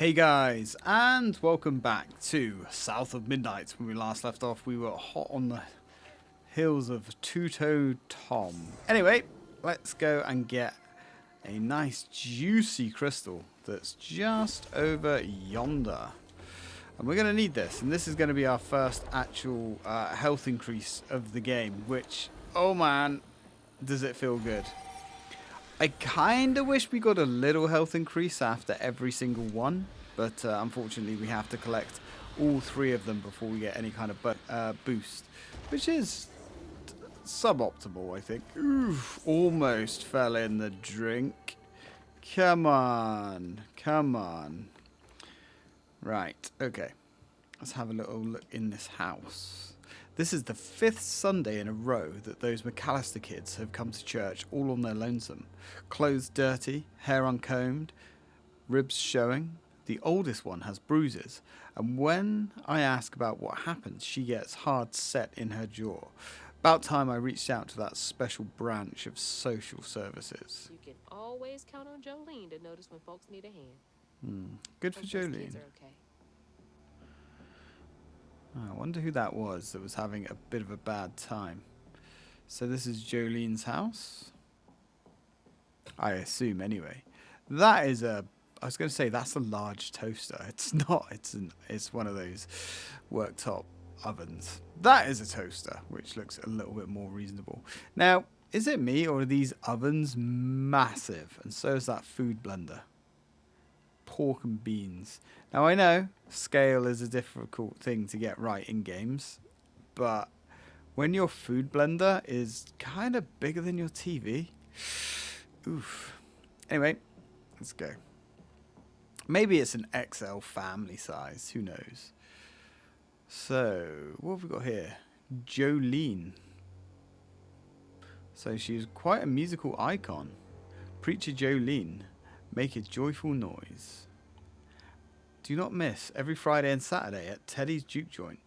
Hey guys, and welcome back to South of Midnight. When we last left off, we were hot on the hills of Two-Toe Tom. Anyway, let's go and get a nice juicy crystal that's just over yonder. And we're going to need this, and this is going to be our first actual health increase of the game, which, oh man, does it feel good. I kind of wish we got a little health increase after every single one, but unfortunately we have to collect all three of them before we get any kind of boost, which is suboptimal, I think. Oof, almost fell in the drink. Come on, come on. Right, okay. Let's have a little look in this house. This is the 5th Sunday in a row that those McAllister kids have come to church all on their lonesome. Clothes dirty, hair uncombed, ribs showing. The oldest one has bruises, and when I ask about what happened, she gets hard set in her jaw. About time I reached out to that special branch of social services. You can always count on Jolene to notice when folks need a hand. Good for Jolene. Kids are okay. I wonder who that was that was having a bit of a bad time. So this is Jolene's house? I assume anyway. That is a... I was going to say that's a large toaster. It's not. It's one of those worktop ovens. That is a toaster, which looks a little bit more reasonable. Now, is it me or are these ovens massive? And so is that food blender. Pork and beans. Now I know scale is a difficult thing to get right in games, but when your food blender is kind of bigger than your TV, oof. Anyway, let's go. Maybe it's an XL family size, who knows. So, what have we got here? Jolene. So she's quite a musical icon. Preacher Jolene. Make a joyful noise. Do not miss every Friday and Saturday at Teddy's Juke Joint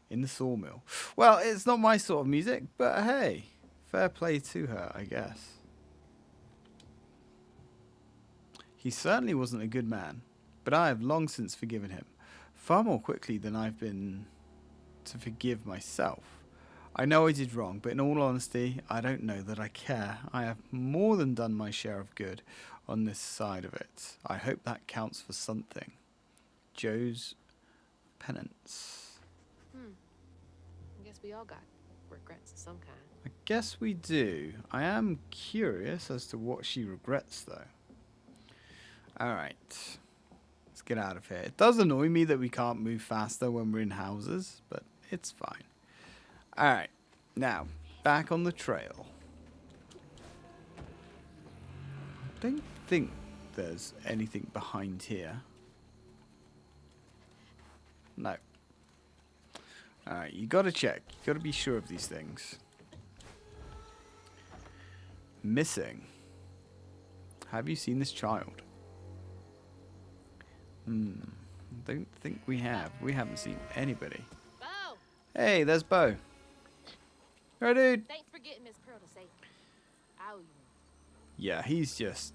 in the Sawmill. Well, it's not my sort of music, but hey, fair play to her, I guess. He certainly wasn't a good man, but I have long since forgiven him, far more quickly than I've been to forgive myself. I know I did wrong, but in all honesty, I don't know that I care. I have more than done my share of good on this side of it. I hope that counts for something. Joe's penance. I guess we all got regrets of some kind. I guess we do. I am curious as to what she regrets, though. Alright. Let's get out of here. It does annoy me that we can't move faster when we're in houses, but it's fine. Alright. Now, back on the trail. I don't think there's anything behind here. No. Alright, you gotta check. You gotta be sure of these things. Missing. Have you seen this child? Don't think we have. We haven't seen anybody. Bo! Hey, there's Bo. Hey, dude. Thanks for getting Miss Pearl to say I owe you. Yeah, he's just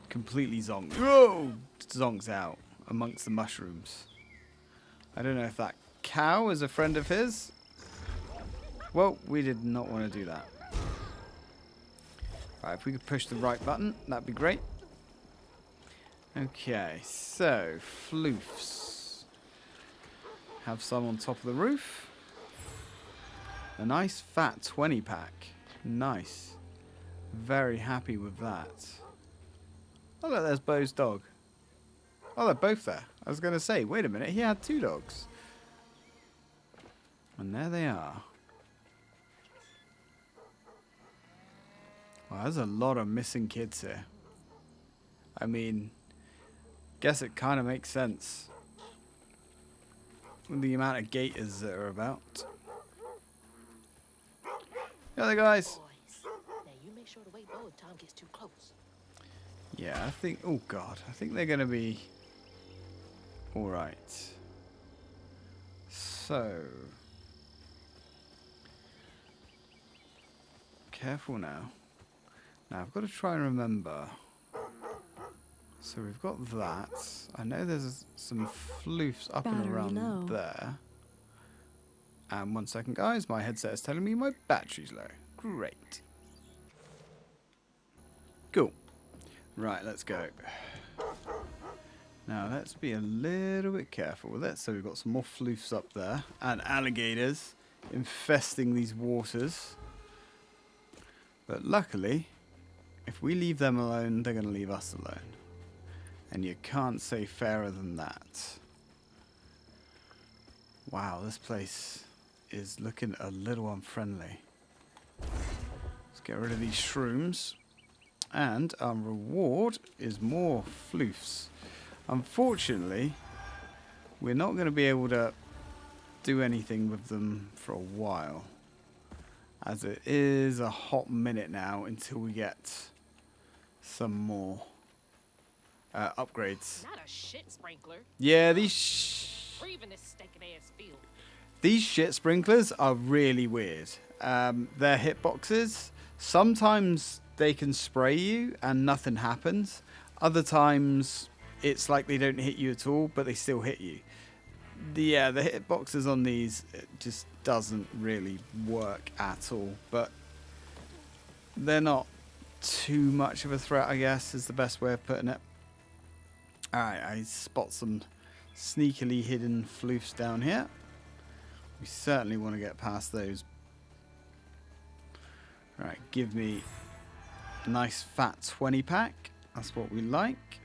completely zonked. Whoa! Zonks out amongst the mushrooms. I don't know if that cow is a friend of his. Well, we did not want to do that. Right, if we could push the right button, that'd be great. Okay, so, floofs. Have some on top of the roof. A nice fat 20 pack. Nice. Very happy with that. Oh look, there's Bo's dog. Oh, they're both there. I was going to say, wait a minute, he had 2 dogs. And there they are. Well, there's a lot of missing kids here. I mean, guess it kind of makes sense. With the amount of gators that are about. Yeah, there, guys. Now you make sure to wait Bo if Tom gets too close. Yeah, I think... Oh, God. I think they're going to be... Alright. So... Careful now. Now, I've got to try and remember So we've got that. I know there's some floofs up and Battery around low. there. And 1 second, guys. My headset is telling me my battery's low. Great. Cool. Right, let's go. Now, let's be a little bit careful with it. So we've got some more floofs up there. And alligators infesting these waters. But luckily, if we leave them alone, they're going to leave us alone. And you can't say fairer than that. Wow, this place is looking a little unfriendly. Let's get rid of these shrooms. And our reward is more floofs. Unfortunately, we're not going to be able to do anything with them for a while. As it is a hot minute now until we get some more upgrades. Not a shit sprinkler. Yeah, Or even this stinking ass field. these shit sprinklers are really weird. Their hitboxes, sometimes they can spray you and nothing happens. Other times it's like they don't hit you at all, but they still hit you. The hitboxes on these, it just doesn't really work at all. But they're not too much of a threat, I guess, is the best way of putting it. Alright, I spot some sneakily hidden floofs down here. We certainly want to get past those. Alright, give me a nice fat 20 pack. That's what we like.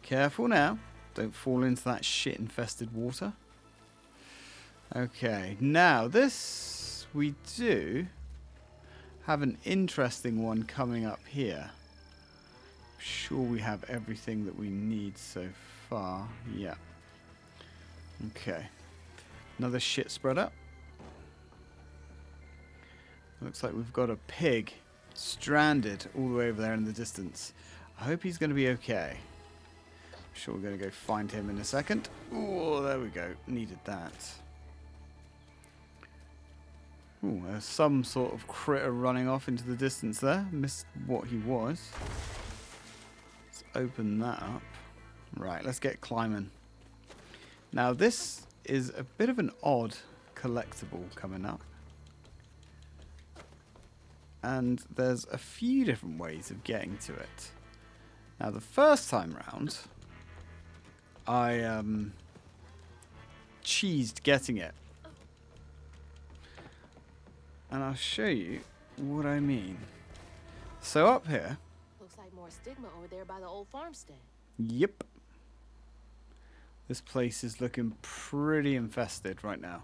Careful now. Don't fall into that shit infested water. Okay, now this we do have an interesting one coming up here. I'm sure we have everything that we need so far. Yeah. Okay. Another shit spreader. Looks like we've got a pig stranded all the way over there in the distance. I hope he's going to be okay. I'm sure we're going to go find him in a second. Oh, there we go. Needed that. Oh, there's some sort of critter running off into the distance there. Missed what he was. Let's open that up. Right, let's get climbing. Now, this is a bit of an odd collectible coming up. And there's a few different ways of getting to it. Now, the first time round, I cheesed getting it. And I'll show you what I mean. So up here. Looks like more stigma over there by the old farmstead. Yep. This place is looking pretty infested right now.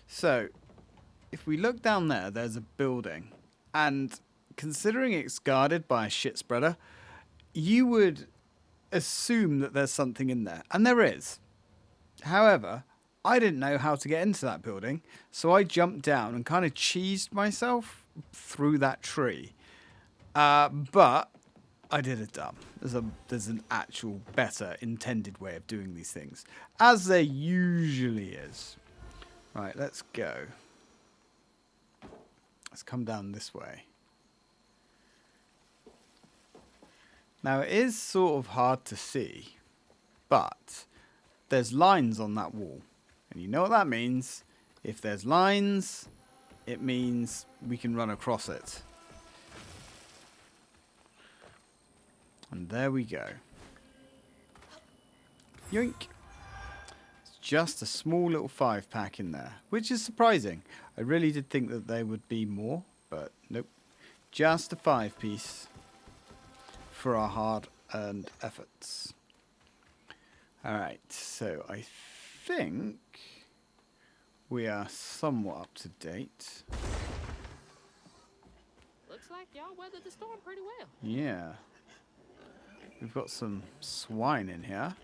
So, if we look down there, there's a building. And considering it's guarded by a shit spreader, you would assume that there's something in there. And there is. However, I didn't know how to get into that building, so I jumped down and kind of cheesed myself through that tree. But I did it dumb. There's an actual better intended way of doing these things, as there usually is. Right, let's go. Let's come down this way. Now, it is sort of hard to see, but there's lines on that wall. And you know what that means? If there's lines, it means we can run across it. And there we go. Yoink. It's just a small little 5-pack in there, which is surprising. I really did think that there would be more, but nope. Just a 5-piece for our hard-earned efforts. Alright, so I think we are somewhat up to date. Looks like y'all weathered the storm pretty well. Yeah. We've got some swine in here.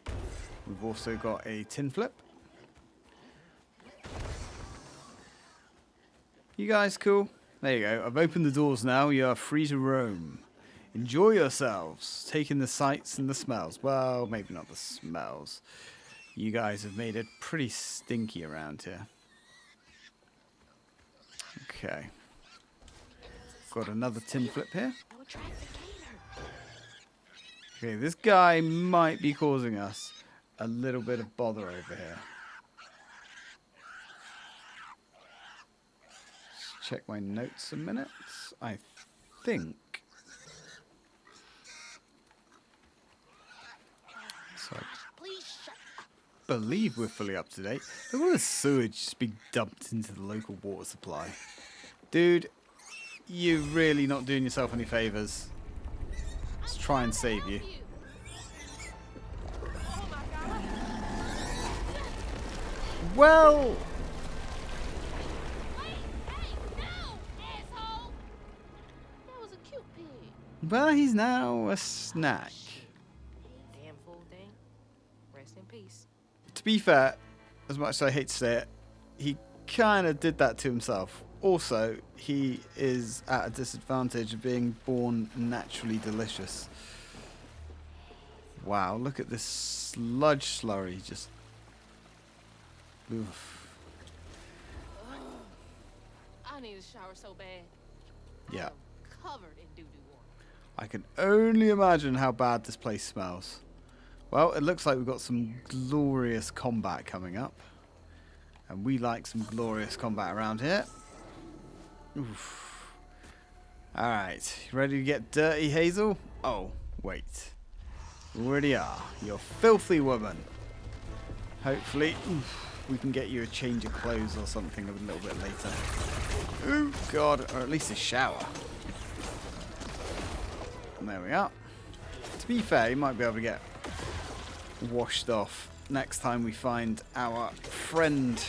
We've also got a tin flip. You guys cool? There you go. I've opened the doors now. You are free to roam. Enjoy yourselves, taking the sights and the smells. Well, maybe not the smells. You guys have made it pretty stinky around here. Okay. Got another tin flip here. No trafficator. Okay, this guy might be causing us a little bit of bother over here. Let's check my notes a minute. I think... So I believe we're fully up to date. Look at all the sewage just being dumped into the local water supply. Dude, you're really not doing yourself any favors. Let's try and save you. Well... Well, he's now a snack. Damn fool thing. Rest in peace. To be fair, as much as I hate to say it, he kind of did that to himself. Also, he is at a disadvantage of being born naturally delicious. Wow, look at this sludge slurry just... Oof. I need a shower so bad. Yeah. I'm covered in doo-doo water. I can only imagine how bad this place smells. Well, it looks like we've got some glorious combat coming up. And we like some glorious combat around here. Oof. Alright, you ready to get dirty, Hazel? Oh, wait. We already are. You filthy woman. Hopefully, we can get you a change of clothes or something a little bit later. Oh, God. Or at least a shower. And there we are. To be fair, you might be able to get washed off next time we find our friend.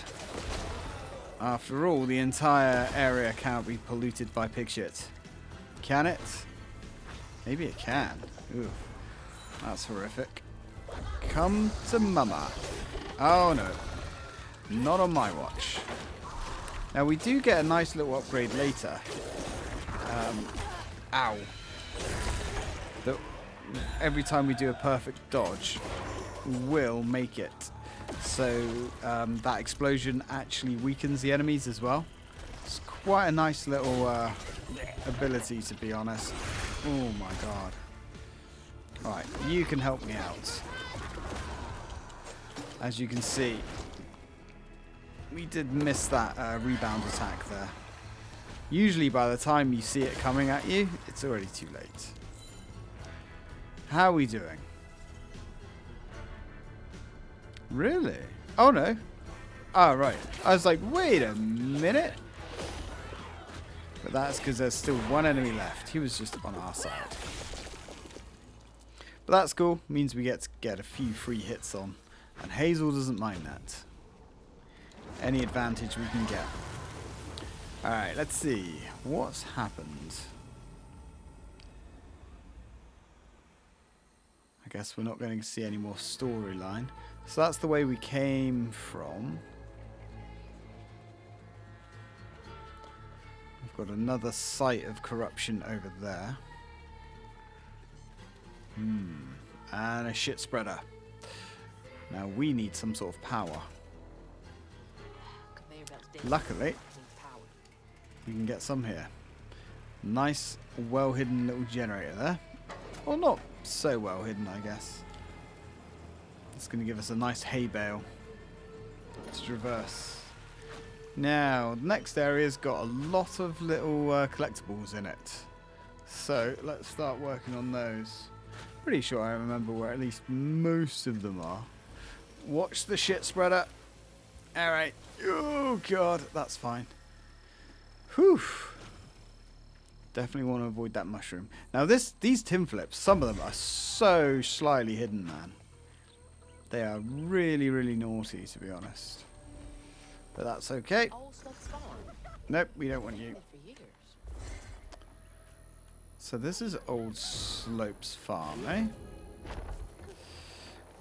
After all, the entire area can't be polluted by pig shit. Can it? Maybe it can. Ooh, that's horrific. Come to mama. Oh no, not on my watch. Now we do get a nice little upgrade later. Ow. That every time we do a perfect dodge, will make it so that explosion actually weakens the enemies as well. It's quite a nice little ability, to be honest. Oh my god. Alright, you can help me out. As you can see, we did miss that rebound attack there. Usually by the time you see it coming at you, it's already too late. How are we doing? Really? Oh no. Oh right. I was like, wait a minute. But that's because there's still one enemy left. He was just on our side. But that's cool. Means we get to get a few free hits on. And Hazel doesn't mind that. Any advantage we can get. Alright, let's see. What's happened? I guess we're not going to see any more storyline. So that's the way we came from. We've got another site of corruption over there. And a shit spreader. Now we need some sort of power. Luckily, we can get some here. Nice, well-hidden little generator there. Or not so well-hidden, I guess. It's going to give us a nice hay bale. Let's traverse. Now, the next area's got a lot of little collectibles in it. So, let's start working on those. Pretty sure I remember where at least most of them are. Watch the shit spreader. Alright. Oh, God. That's fine. Whew. Definitely want to avoid that mushroom. Now, these tin flips, some of them are so slyly hidden, man. They are really, really naughty, to be honest. But that's okay. Nope, we don't want you. So this is Old Slopes Farm, eh?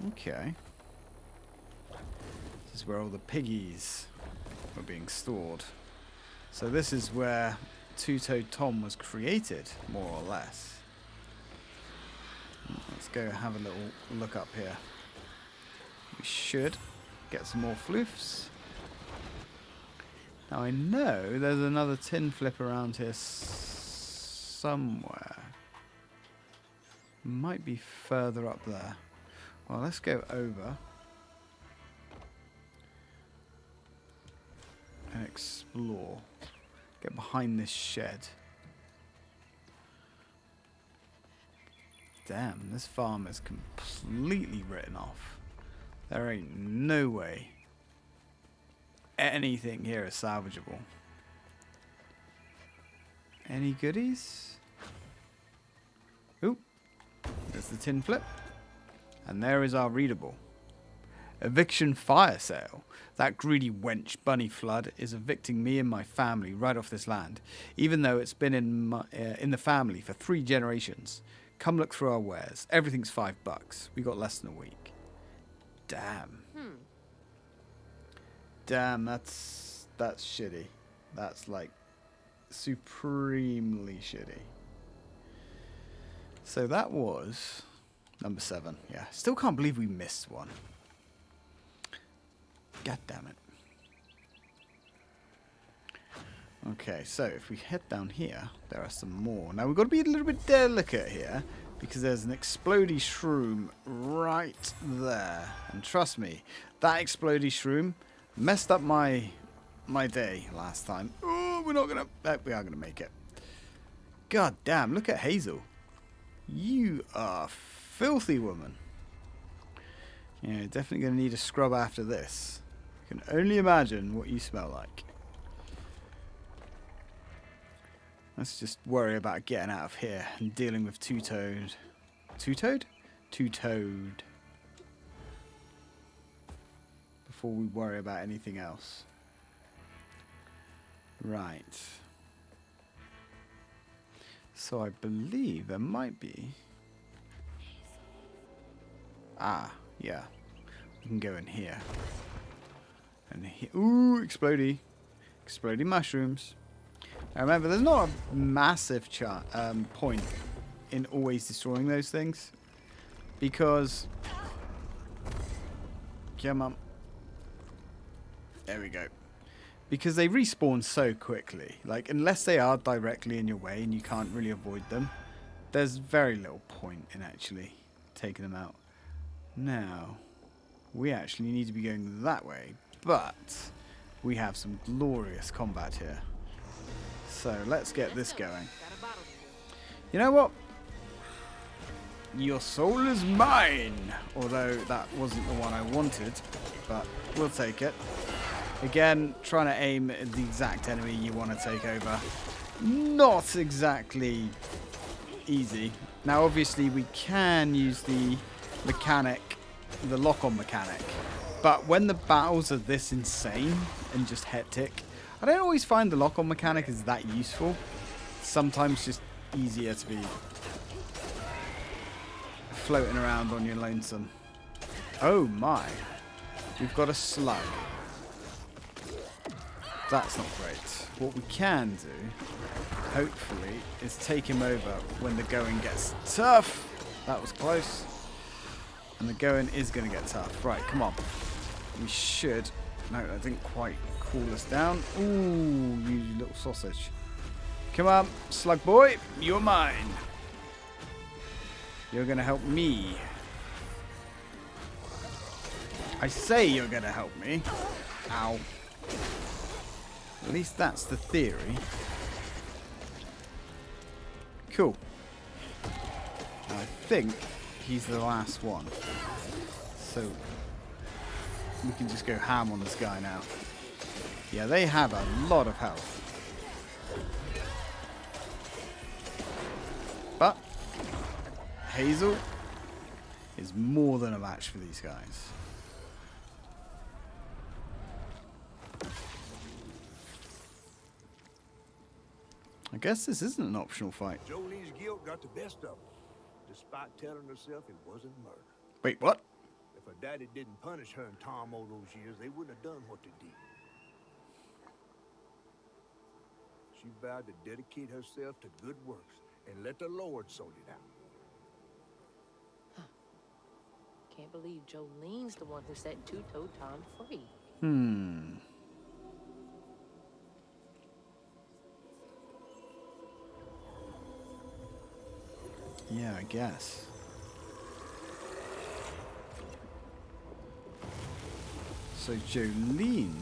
Okay. This is where all the piggies were being stored. So this is where Two-Toed Tom was created, more or less. Let's go have a little look up here. We should get some more floofs. Now I know there's another tin flip around here somewhere. Might be further up there. Well, let's go over and explore. Get behind this shed. Damn, this farm is completely written off. There ain't no way anything here is salvageable. Any goodies? Oop. There's the tin flip. And there is our readable. Eviction fire sale. That greedy wench, Bunny Flood, is evicting me and my family right off this land, even though it's been in the family for 3 generations. Come look through our wares. Everything's $5. We got less than a week. Damn. Damn, that's shitty. That's like supremely shitty. So that was number 7. Yeah, still can't believe we missed one. God damn it. Okay, so if we head down here, there are some more. Now we've got to be a little bit delicate here because there's an explodey shroom right there. And trust me, that explodey shroom messed up my day last time. Oh, we're not gonna. We are gonna make it. God damn! Look at Hazel. You are filthy, woman. Yeah, definitely gonna need a scrub after this. I can only imagine what you smell like. Let's just worry about getting out of here and dealing with two-toed. Two-toed? Two-toed. Before we worry about anything else. Right. So I believe there might be... Ah, yeah. We can go in here. And here... Ooh, explodey. Exploding mushrooms. Now remember, there's not a massive point in always destroying those things. Because... Come on. There we go. Because they respawn so quickly. Like, unless they are directly in your way and you can't really avoid them, there's very little point in actually taking them out. Now, we actually need to be going that way, but we have some glorious combat here. So, let's get this going. You know what? Your soul is mine! Although, that wasn't the one I wanted, but we'll take it. Again, trying to aim at the exact enemy you want to take over. Not exactly easy. Now, obviously, we can use the mechanic, the lock-on mechanic. But when the battles are this insane and just hectic, I don't always find the lock-on mechanic is that useful. Sometimes just easier to be floating around on your lonesome. Oh my. We've got a slug. That's not great. What we can do, hopefully, is take him over when the going gets tough. That was close. And the going is going to get tough. Right, come on. We should... No, that didn't quite cool us down. Ooh, you little sausage. Come on, slug boy. You're mine. You're going to help me. I say you're going to help me. Ow. At least that's the theory. Cool. I think he's the last one. So we can just go ham on this guy now. Yeah, they have a lot of health. But Hazel is more than a match for these guys. I guess this isn't an optional fight. Jolene's guilt got the best of her, despite telling herself it wasn't murder. Wait, what? If her daddy didn't punish her and Tom all those years, they wouldn't have done what they did. She vowed to dedicate herself to good works and let the Lord sort it out. Can't believe Jolene's the one who set Two-Toed Tom free. Yeah, I guess. So Jolene.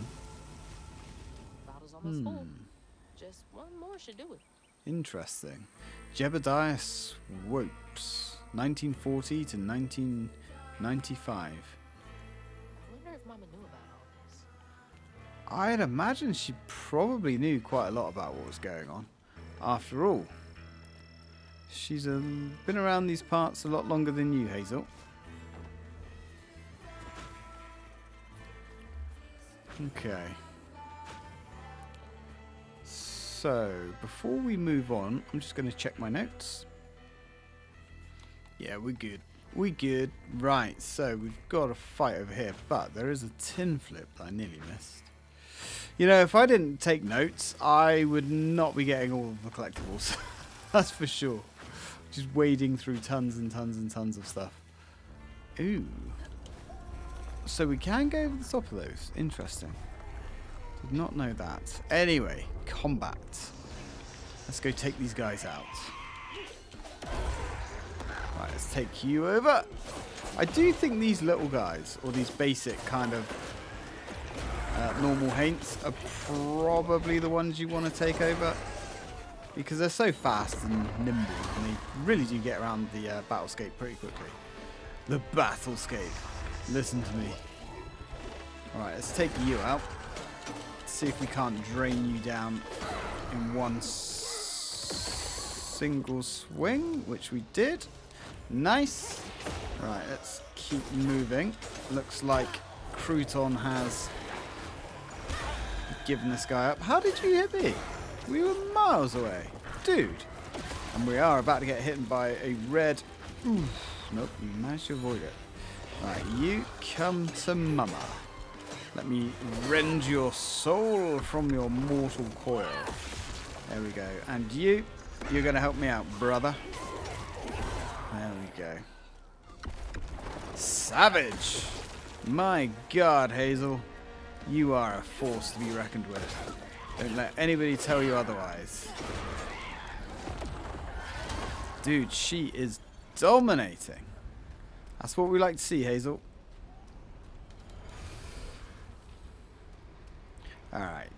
Bottle's almost full. Just one more should do it. Interesting. Jebediah Swopes. 1940 to 1995. I wonder if Mama knew about all this. I'd imagine she probably knew quite a lot about what was going on. After all, she's been around these parts a lot longer than you, Hazel. Okay. So, before we move on, I'm just going to check my notes. Yeah, we're good. We're good. Right, so we've got a fight over here, but there is a tin flip that I nearly missed. You know, if I didn't take notes, I would not be getting all of the collectibles. That's for sure. Just wading through tons and tons and tons of stuff. Ooh. So we can go over the top of those. Interesting. Did not know that. Anyway, combat. Let's go take these guys out. Right, let's take you over. I do think these little guys, or these basic kind of normal haints, are probably the ones you want to take over. Because they're so fast and nimble, and they really do get around the battlescape pretty quickly. The battlescape. Listen to me. Alright, let's take you out. Let's see if we can't drain you down in one single swing, which we did. Nice. Right, let's keep moving. Looks like Crouton has given this guy up. How did you hit me? We were miles away. Dude. And we are about to get hit by a red... Oof. Nope, we managed to avoid it. Right, you come to mama. Let me rend your soul from your mortal coil. There we go. And you're going to help me out, brother. There we go. Savage! My God, Hazel. You are a force to be reckoned with. Don't let anybody tell you otherwise. Dude, she is dominating. That's what we like to see, Hazel. Alright.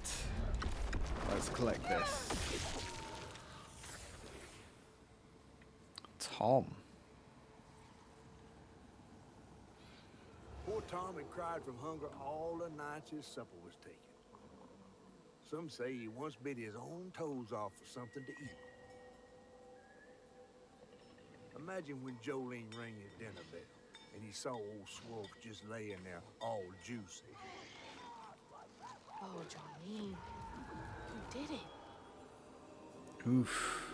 Let's collect this. Tom. Poor Tom had cried from hunger all the nights his supper was taken. Some say he once bit his own toes off for something to eat. Imagine when Jolene rang his dinner bell and he saw old Swolf just laying there all juicy. Oh, Jolene. You did it. Oof.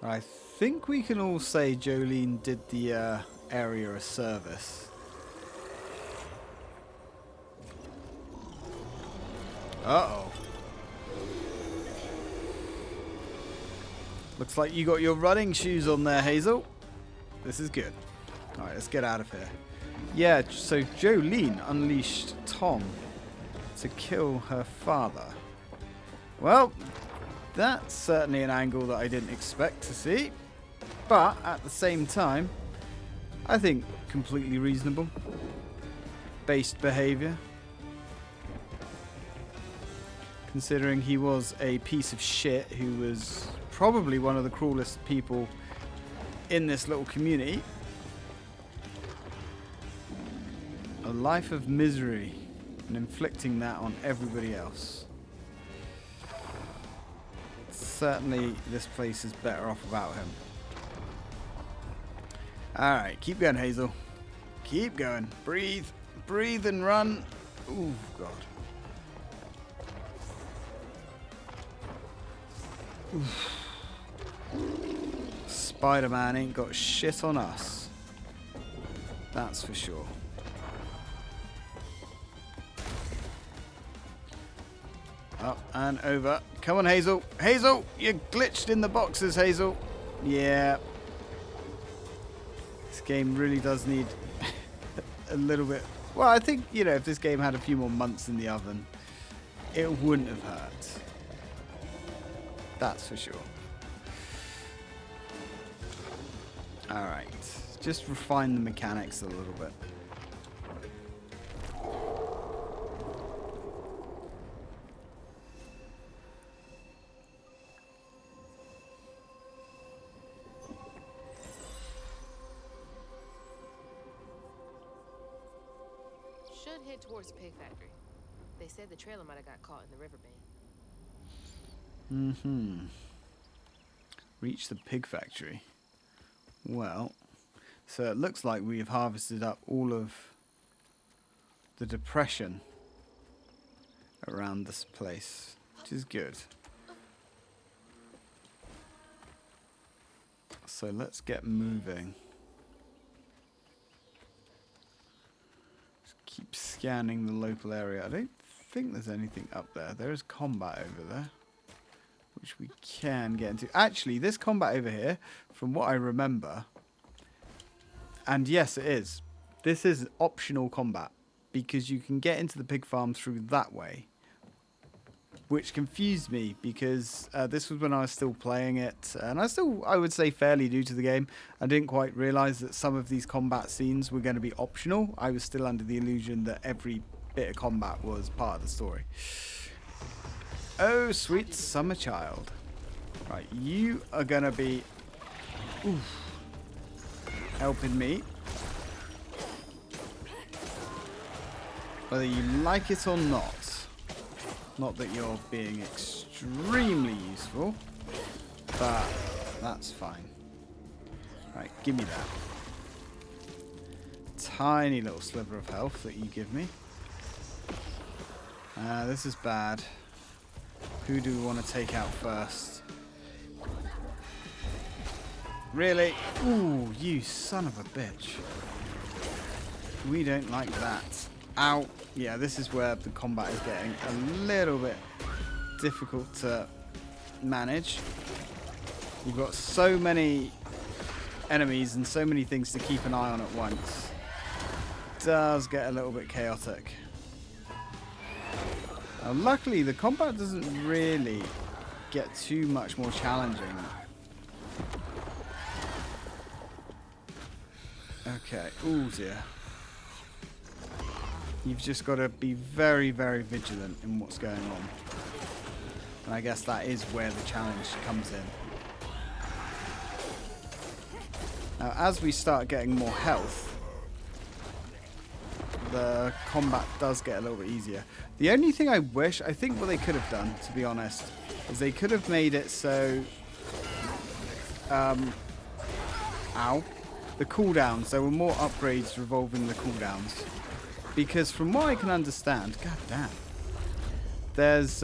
I think we can all say Jolene did the area a service. Uh-oh. Looks like you got your running shoes on there, Hazel. This is good. Alright, let's get out of here. Yeah, so Jolene unleashed Tom to kill her father. Well, that's certainly an angle that I didn't expect to see. But at the same time, I think completely reasonable. Based behavior. Considering he was a piece of shit who was probably one of the cruelest people in this little community. A life of misery and inflicting that on everybody else. Certainly this place is better off without him. Alright, keep going, Hazel. Keep going. Breathe. Breathe and run. Ooh, God. Oof. Spider-Man ain't got shit on us. That's for sure. Up and over. Come on, Hazel. Hazel, you're glitched in the boxes, Hazel. Yeah. This game really does need a little bit... Well, I think, you know, if this game had a few more months in the oven, it wouldn't have hurt. That's for sure. Alright. Just refine the mechanics a little bit. Should head towards the pig factory. They said the trailer might have got caught in the riverbed. Mm-hmm. Reach the pig factory. Well, so it looks like we have harvested up all of the depression around this place, which is good. So let's get moving. Just keep scanning the local area. I don't think there's anything up there. There is combat over there, which we can get into. Actually, this combat over here, from what I remember, and yes, it is. This is optional combat because you can get into the pig farm through that way, which confused me because this was when I was still playing it, and I would say, fairly new to the game. I didn't quite realize that some of these combat scenes were going to be optional. I was still under the illusion that every bit of combat was part of the story. Oh, sweet summer child. Right, you are going to be helping me. Whether you like it or not. Not that you're being extremely useful, but that's fine. Right, give me that. Tiny little sliver of health that you give me. This is bad. Who do we want to take out first? Really? Ooh, you son of a bitch. We don't like that. Ow. Yeah, this is where the combat is getting a little bit difficult to manage. You've got so many enemies and so many things to keep an eye on at once. It does get a little bit chaotic. Now, luckily, the combat doesn't really get too much more challenging. Okay. Ooh, dear. You've just got to be very, very vigilant in what's going on. And I guess that is where the challenge comes in. Now, as we start getting more health, the combat does get a little bit easier. The only thing I think what they could have done, to be honest, is they could have made it so... ow. The cooldowns. There were more upgrades revolving the cooldowns. Because from what I can understand, god damn, there's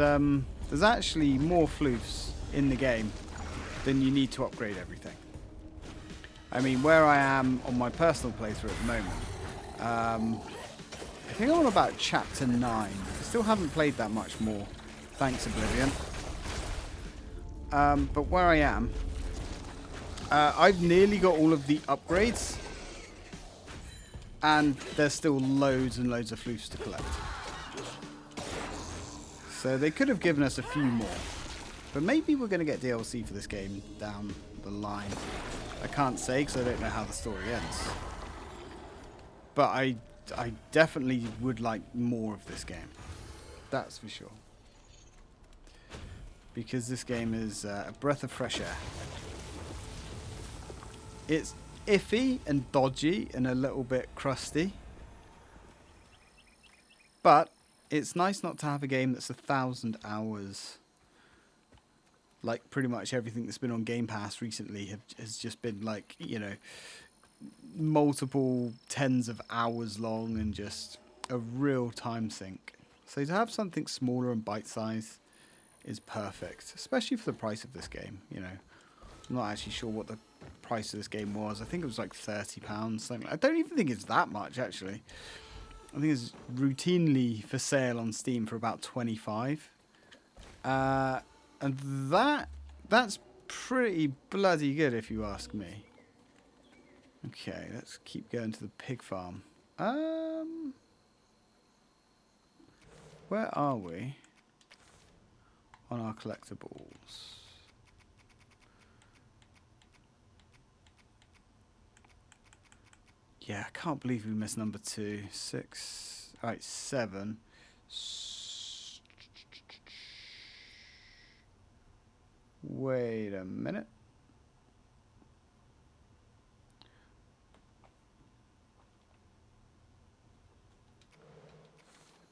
actually more floofs in the game than you need to upgrade everything. I mean, where I am on my personal playthrough at the moment, I think I'm on about chapter 9. I still haven't played that much more, thanks Oblivion. But where I am, I've nearly got all of the upgrades. And there's still loads and loads of floofs to collect. So they could have given us a few more. But maybe we're going to get DLC for this game down the line. I can't say because I don't know how the story ends. But I definitely would like more of this game. That's for sure. Because this game is a breath of fresh air. It's iffy and dodgy and a little bit crusty, but it's nice not to have a game that's 1,000 hours. Like pretty much everything that's been on Game Pass recently has just been like, you know, multiple tens of hours long and just a real time sink. So to have something smaller and bite-sized is perfect, especially for the price of this game. You know, I'm not actually sure what the price of this game was. I think it was like £30. Something. I don't even think it's that much actually. I think it's routinely for sale on Steam for about 25. And that's pretty bloody good if you ask me. Okay, let's keep going to the pig farm. Where are we on our collectibles? Yeah, I can't believe we missed number 2. 6. Alright, 7. Wait a minute.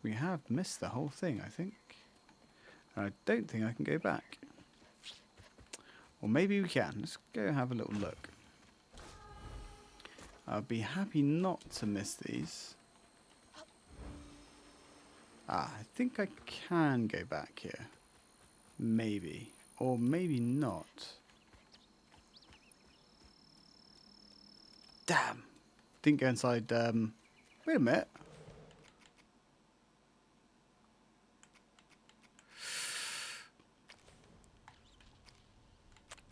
We have missed the whole thing, I think. And I don't think I can go back. Or maybe we can. Let's go have a little look. I'd be happy not to miss these. Ah, I think I can go back here. Maybe. Or maybe not. Damn. Didn't go inside. Wait a minute.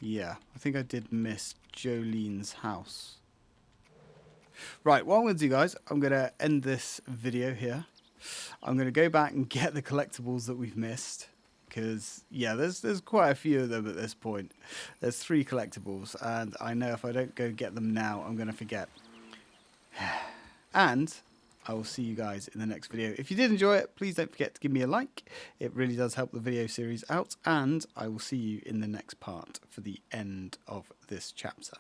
Yeah, I think I did miss Jolene's house. Right, what I'm going to do, guys, I'm going to end this video here. I'm going to go back and get the collectibles that we've missed. Because, yeah, there's quite a few of them at this point. There's 3 collectibles, and I know if I don't go get them now, I'm going to forget. And I will see you guys in the next video. If you did enjoy it, please don't forget to give me a like. It really does help the video series out. And I will see you in the next part for the end of this chapter.